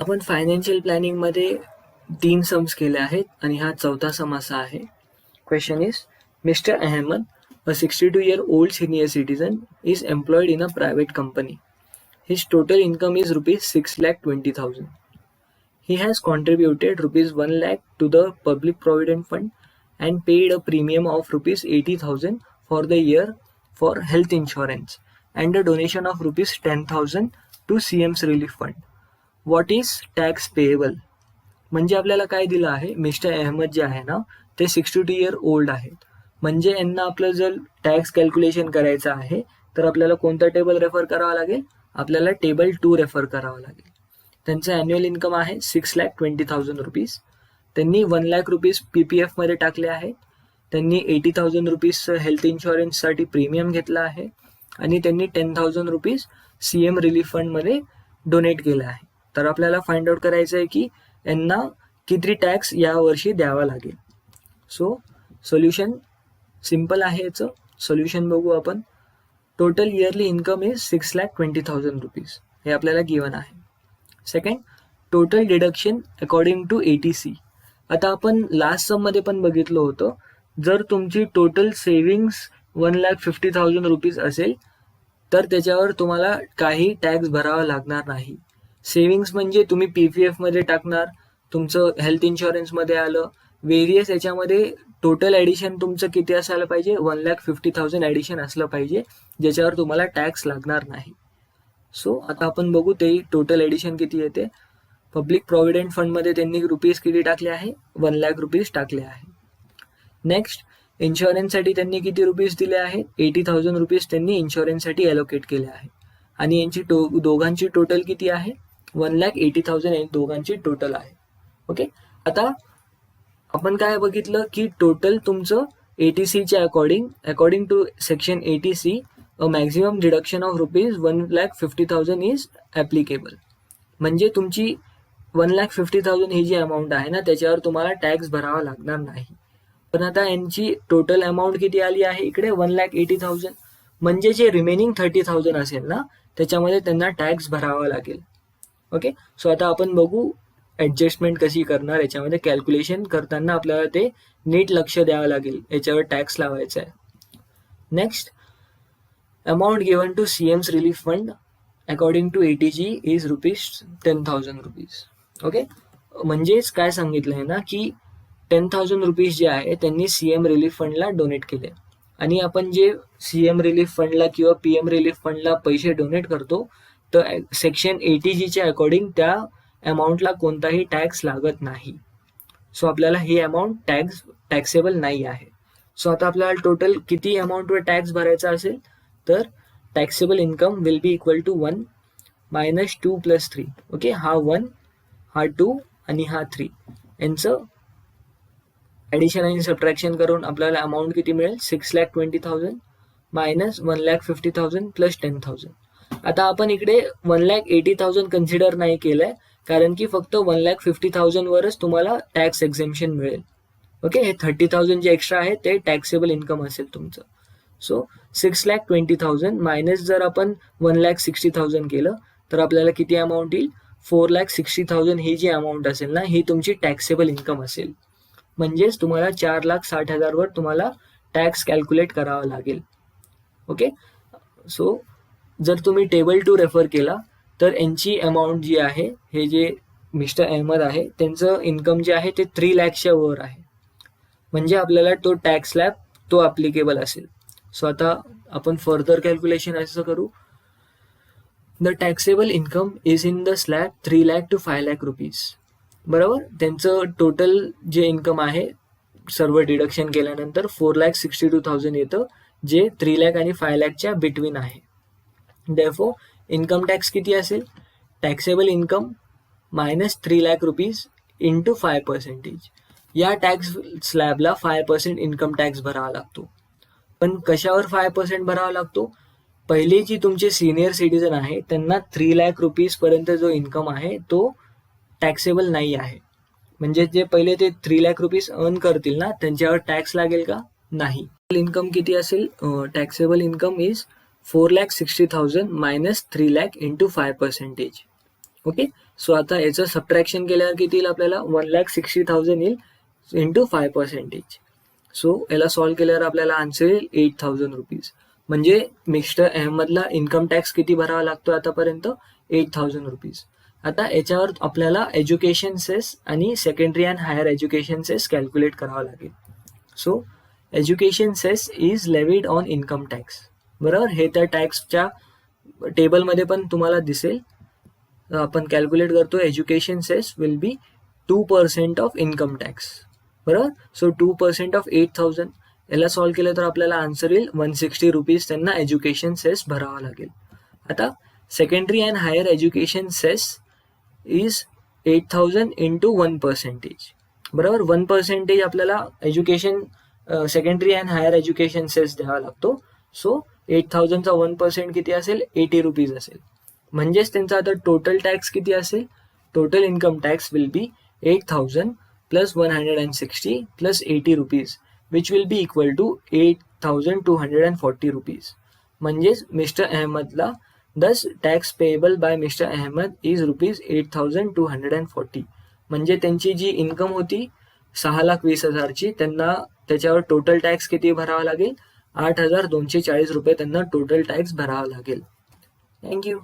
आपण फायनान्शियल प्लॅनिंगमध्ये 3 सम्स केले आहेत आणि हा चौथा सम असा आहे. Question is mister Ahmed, a 62-year-old senior citizen, is employed in a private company. His total income is rupees 6,20,000. He has contributed rupees 1 lakh to the public provident fund and paid a premium of rupees 80,000 for the year for health insurance and a donation of rupees 10,000 to CM's relief fund. What is tax payable? म्हणजे आपल्याला काय दिलं आहे, mister Ahmad जे आहे ना ते 62-year-old आहेत. म्हणजे यांना आपलं जर टॅक्स कॅल्क्युलेशन करायचं आहे तर आपल्याला कोणता टेबल रेफर करावा लागेल? आपल्याला टेबल 2 रेफर करावा लागेल. त्यांचं ॲन्युअल इन्कम आहे 6,20,000 रुपीज. त्यांनी 1 लाख रुपीज PPF मध्ये टाकले आहेत. त्यांनी 80,000 रुपीज हेल्थ इन्शुरन्ससाठी प्रीमियम घेतला आहे आणि त्यांनी 10,000 रुपीज CM रिलीफ फंडमध्ये डोनेट केलं आहे. तर आपल्याला फाइंड आउट करायचं आहे की यांना किती टॅक्स यावर्षी द्यावा लागेल. सो सोल्युशन सिंपल आहे. याचं सोल्युशन बघू आपण. Total yearly income is 6,20,000 rupees, हे आपल्याला गिवन आहे. Second, total deduction according to ATC. आता आपण लास्ट सममध्ये पण बघितलं होतं, जर तुमची टोटल सेविंग्स 1,50,000 रुपीज असेल तर त्याच्यावर तुम्हाला काही टॅक्स भरावा लागणार नाही. सेविंग्स म्हणजे तुम्ही PPF मध्ये टाकणार, तुमचं हेल्थ इन्शुरन्समध्ये आलं, वेरियस याच्यामध्ये टोटल ॲडिशन तुमचं किती असायला पाहिजे? 1,50,000 ॲडिशन असलं पाहिजे, ज्याच्यावर तुम्हाला टॅक्स लागणार नाही. सो आता आपण बघू ते टोटल ॲडिशन किती येते. पब्लिक प्रॉव्हिडंट फंडमध्ये त्यांनी रुपीज किती टाकले आहे? 1 लाख रुपीज टाकले आहे. नेक्स्ट, इन्शुरन्ससाठी त्यांनी किती रुपीज दिले आहेत? 80,000 रुपीज त्यांनी इन्शुरन्ससाठी ॲलोकेट केले आहे. आणि यांची दोघांची टोटल किती आहे? 1,80,000 दोघांची टोटल आहे. ओके, आता आपण काय बघितलं की टोटल तुमचं ATCच्या according to section ATC a maximum deduction of rupees 1,50,000 is applicable. म्हणजे तुमची 1,50,000 ही जी अमाऊंट आहे ना त्याच्यावर तुम्हाला टॅक्स भरावा लागणार नाही. पण आता यांची टोटल अमाऊंट किती आली आहे इकडे? 1,80,000. म्हणजे जे रिमेनिंग 30,000 असेल ना त्याच्यामध्ये त्यांना टॅक्स भरावा लागेल. ओके, सो आता आपण बघू ॲडजस्टमेंट कशी करणार. याच्यामध्ये कॅल्क्युलेशन करताना आपल्याला ते नीट लक्ष द्यावं लागेल, याच्यावर टॅक्स लावायचा आहे. Next, amount given to CM's relief fund according to ATG is rupees 10,000 rupees. Okay, म्हणजेच काय सांगितलं आहे ना की 10,000 रुपीज जे आहे त्यांनी CM रिलीफ फंडला डोनेट केले. आणि आपण जे CM रिलीफ फंडला किंवा PM रिलीफ फंडला पैसे डोनेट करतो तर सेक्शन ATGच्या अकॉर्डिंग त्या अमाऊंटला कोणताही टॅक्स लागत नाही. सो आपल्याला ही अमाऊंट टॅक्सेबल नाही आहे. सो आता आपल्याला टोटल किती अमाऊंटवर टॅक्स भरायचा असेल तर taxable income will be equal to 1 - 2 + 3. Okay, हा 1, हा 2 आणि हा 3 यांचं ॲडिशन आणि सबट्रॅक्शन करून आपल्याला अमाऊंट किती मिळेल? 6,20,000 - 1,50,000 + 10,000. आता आपण इकडे 1,80,000 कन्सिडर नाही केलंय कारण की फक्त 1,50,000 वरच तुम्हाला टॅक्स एक्झेम्पशन मिळेल. ओके, हे 30,000 जे एक्स्ट्रा आहे ते टॅक्सेबल इन्कम असेल तुमचं. सो 6,20,000 मायनस जर आपण 1,60,000 केलं तर आपल्याला किती अमाऊंट येईल? 4,60,000 ही जी अमाऊंट असेल ना ही तुमची टॅक्सेबल इन्कम असेल. म्हणजेच तुम्हाला 4,60,000 वर तुम्हाला टॅक्स कॅल्क्युलेट करावा लागेल. ओके, सो जर तुम्ही टेबल 2 रेफर केला तर यांची अमाऊंट जी आहे, हे जे मिस्टर अहमद आहे त्यांचं इन्कम जे आहे ते 3 लाखच्या वर आहे. म्हणजे आपल्याला तो टॅक्स स्लॅब तो ॲप्लिकेबल असेल. सो आता आपण फर्दर कॅल्क्युलेशन असं करू. The taxable income is in the slab 3 lakh to 5 lakh rupees. बरोबर, त्यांचं टोटल जे इन्कम आहे सर्व डिडक्शन केल्यानंतर 4,62,000 येतं, जे 3 लाख आणि 5 लाखच्या बिटवीन आहे. Therefore, इन्कम टॅक्स किती असेल? Taxable income minus 3 lakh rupees into 5%. या टॅक्स स्लॅबला 5% इन्कम टॅक्स भरावा लागतो. पण कशावर 5% भरावा लागतो? पहिले जी तुमचे सिनियर सिटीजन आहे त्यांना 3 लाख रुपीज पर्यंत जो इन्कम आहे तो टॅक्सेबल नाही आहे. म्हणजे जे पहिले ते 3 लाख रुपीज अर्न करतील ना त्यांच्यावर टॅक्स लागेल का? नाही. इन्कम किती असेल? Taxable income is 4,60,000 - 3 lakh into 5%. Okay. So आता याचं सबट्रॅक्शन केल्यावर किती येईल आपल्याला 1,60,000 येईल इंटू 5%. सो याला सॉल्व्ह केल्यावर आपल्याला आन्सर येईल 8,000 रुपीज. म्हणजे मिस्टर अहमदला इन्कम टॅक्स किती भरावा लागतो आतापर्यंत 8,000 रुपीज. आता याच्यावर आपल्याला एज्युकेशन सेस आणि secondary and higher education cess calculate करावं लागेल. So education cess is levied on income tax. बरोबर, हे त्या टॅक्सच्या टेबलमध्ये पण तुम्हाला दिसेल. आपण कॅल्क्युलेट करतो education cess will be 2% of income tax. बरोबर. सो 2% ऑफ 8,000 याला सॉल्व्ह केलं तर आपल्याला आन्सर येईल 160 रुपीज त्यांना एज्युकेशन सेस भरावा लागेल. आता secondary and higher education cess is 8,000 into 1%. बरोबर, 1% आपल्याला education secondary and higher education cess द्यावा लागतो. सो 8,000चा 1% किती असेल 80 रुपीज असेल. म्हणजेच त्यांचा आता टोटल टॅक्स किती असेल, total income tax will be 8,000 plus 160 plus 80 rupees which will be equal to 8,240 rupees. म्हणजेच मिस्टर अहमदला thus tax payable by mister Ahmed is rupees 8,240. म्हणजे त्यांची जी इन्कम होती 6,20,000ची, त्यांना त्याच्यावर टोटल टॅक्स किती भरावा लागेल 8,240 रुपये त्यांना टोटल टॅक्स भरावा लागेल. थँक्यू.